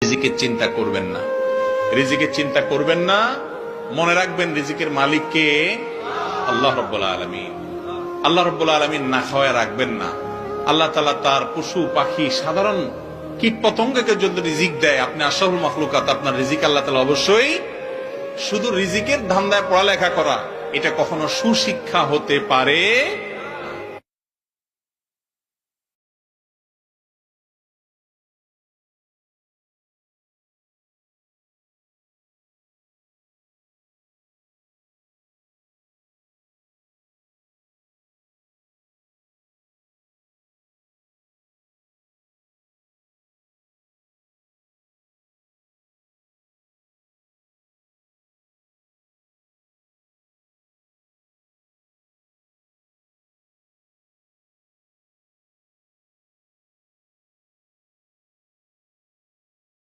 রিজিকের চিন্তা করবেন না, রিজিকের চিন্তা করবেন না। মনে রাখবেন রিজিকের মালিক কে? আল্লাহ রাব্বুল আলামিন। আল্লাহ রাব্বুল আলামিন না খাওয়ায় রাখবেন না। আল্লাহ তাআলা তার পশু পাখি সাধারণ কীট পতঙ্গকে যদি রিজিক দেয়, আপনি আশরাফুল মাখলুকাত, আপনার রিজিক আল্লাহ তাআলা অবশ্যই। শুধু রিজিকের ধান্দায় পড়ালেখা করা এটা কখনো সুশিক্ষা হতে পারে